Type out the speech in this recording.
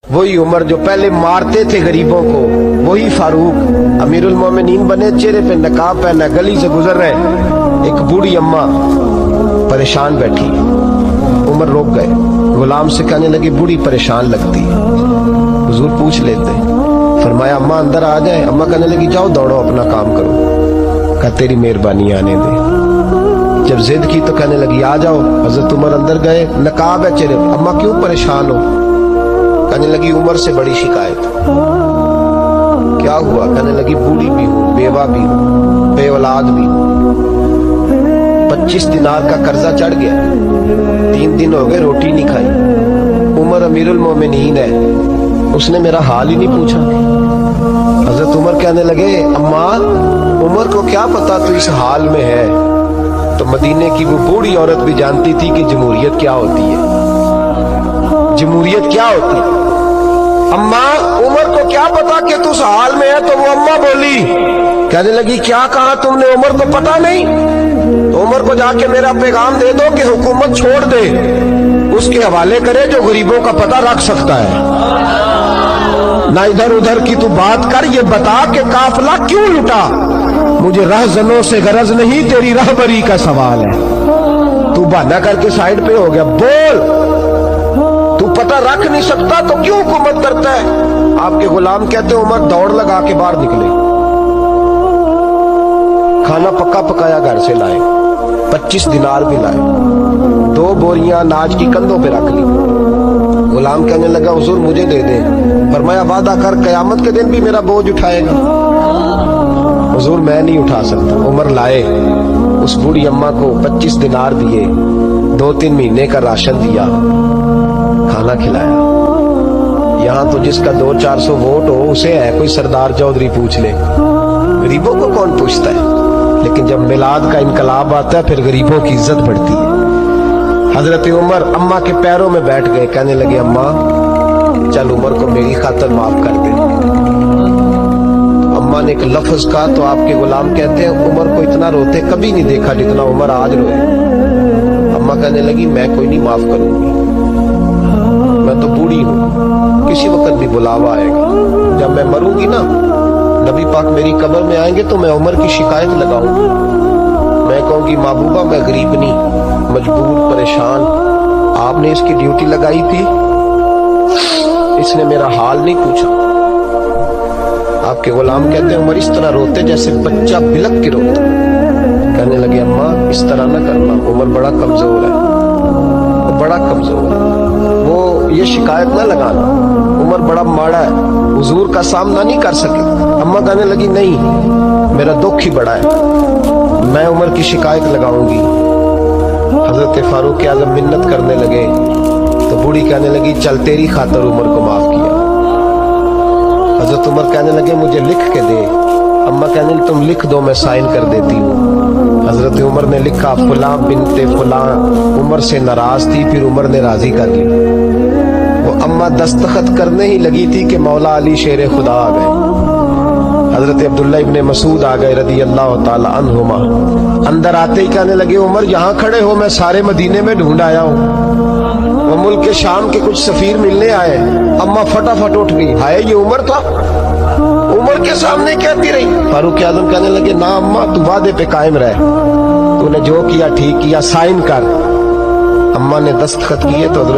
وہی عمر جو پہلے مارتے تھے غریبوں کو، وہی فاروق امیر المومنین بنے، چہرے پہ نقاب پہنا، گلی سے گزر رہے، ایک بوڑھی اماں پریشان بیٹھی، عمر روک گئے، غلام سے کہنے لگے بوڑھی پریشان لگتی ہے، حضور پوچھ لیتے، فرمایا اماں اندر آ جائیں، اماں کہنے لگی جاؤ دوڑو اپنا کام کرو، کہا تیری مہربانی آنے دے، جب ضد کی تو کہنے لگی آ جاؤ، حضرت عمر اندر گئے، نقاب ہے چہرے، اماں کیوں پریشان ہو؟ کہنے لگی عمر سے بڑی شکایت۔ کیا ہوا؟ کہنے لگی بوڑھی بھی ہوں، بیوہ بھی ہوں، بے اولاد بھی ہوں، 25 دینار کا قرضہ چڑھ گیا، 3 دن ہو گئے روٹی نہیں کھائی، عمر امیر المومنین ہے، اس نے میرا حال ہی نہیں پوچھا۔ حضرت عمر کہنے لگے اماں عمر کو کیا پتا تو اس حال میں ہے؟ تو مدینے کی وہ بوڑھی عورت بھی جانتی تھی کہ جمہوریت کیا ہوتی ہے، جمہوریت کیا ہوتی ہے۔ اماں عمر کو کیا پتا کہ تو اس حال میں ہے؟ تو وہ اماں بولی، کہنے لگی کیا کہا تم نے؟ عمر کو پتا نہیں؟ تو عمر کو جا کے میرا پیغام دے دو کہ حکومت چھوڑ دے، اس کے حوالے کرے جو غریبوں کا پتہ رکھ سکتا ہے، نہ ادھر ادھر کی تو بات کر، یہ بتا کہ قافلہ کیوں لٹا؟ مجھے رہزنوں سے غرض نہیں، تیری رہبری کا سوال ہے۔ تو بہانہ کر کے سائیڈ پہ ہو گیا، بول، تو پتہ رکھ نہیں سکتا تو کیوں حکومت کرتا ہے؟ آپ کے غلام کہتے ہیں عمر دوڑ لگا کے باہر نکلے، کھانا پکا پکایا گھر سے لائے، 25 دینار بھی لائے، 2 بوریاں اناج کی کندھوں پہ رکھ لی۔ غلام کہنے لگا حضور مجھے دے دیں، فرمایا وعدہ کر قیامت کے دن بھی میرا بوجھ اٹھائے گا؟ حضور میں نہیں اٹھا سکتا۔ عمر لائے، اس بوڑھی اماں کو 25 دینار دیے، 2-3 مہینے کا راشن دیا، کھانا کھلایا۔ یہاں تو جس کا 200-400 ووٹ ہو اسے ہے کوئی سردار چودھری پوچھ لے، غریبوں کو کون پوچھتا ہے؟ لیکن جب میلاد کا انقلاب آتا ہے پھر غریبوں کی عزت بڑھتی ہے۔ حضرت عمر اماں کے پیروں میں بیٹھ گئے، کہنے لگے اماں چل عمر کو میری خاطر معاف کر دے۔ اماں نے ایک لفظ کہا تو آپ کے غلام کہتے ہیں عمر کو اتنا روتے کبھی نہیں دیکھا جتنا عمر آج روئے۔ اماں کہنے لگی میں کوئی نہیں معاف کروں گی، میں تو بوڑھی ہوں، کسی وقت بھی بلاوا آئے گا، جب میں مروں گی نا نبی پاک میری قبر میں آئیں گے تو میں عمر کی شکایت لگاؤں گی، میں کہوں گی محبوبہ میں غریب نہیں، مجبور، پریشان، آپ نے اس کی ڈیوٹی لگائی تھی، اس نے میرا حال نہیں پوچھا۔ آپ کے غلام کہتے ہیں عمر اس طرح روتے جیسے بچہ بلک کے روتا۔ کہنے لگے اماں اس طرح نہ کرنا، عمر بڑا کمزور ہے، وہ بڑا کمزور ہے، وہ یہ شکایت نہ لگانا، عمر بڑا ماڑا ہے، حضور کا سامنا نہیں کر سکے۔ اماں کہنے لگی نہیں، میرا دکھ ہی بڑا ہے، میں عمر کی شکایت لگاؤں گی۔ حضرت فاروق اعظم منت کرنے لگے تو بوڑھی کہنے لگی چل تیری خاطر عمر کو معاف کیا۔ حضرت عمر کہنے لگے مجھے لکھ کے دے، اماں کہنے لگی تم لکھ دو میں سائن کر دیتی ہوں۔ حضرت عمر نے لکھا فلاں بنت فلاں عمر سے ناراض تھی، پھر عمر نے راضی کر لی۔ وہ اماں دستخط کرنے ہی لگی تھی کہ مولا علی شیر خدا آ گئے، حضرت عبداللہ ابن مسعود آ گئے رضی اللہ تعالی عنہما۔ اندر آتے ہی کہنے لگے عمر یہاں کھڑے ہو، میں سارے مدینے میں ڈھونڈ آیا ہوں، وہ ملک شام کے کچھ سفیر ملنے آئے۔ اماں فٹافٹ اٹھ گئی، ہائے یہ عمر تھا، عمر کے سامنے کہتی رہی۔ فاروق اعظم کہنے لگے نا اماں تو وعدے پہ قائم رہ، تو نے جو کیا ٹھیک کیا، سائن کر۔ اماں نے دستخط کیے تو حضرت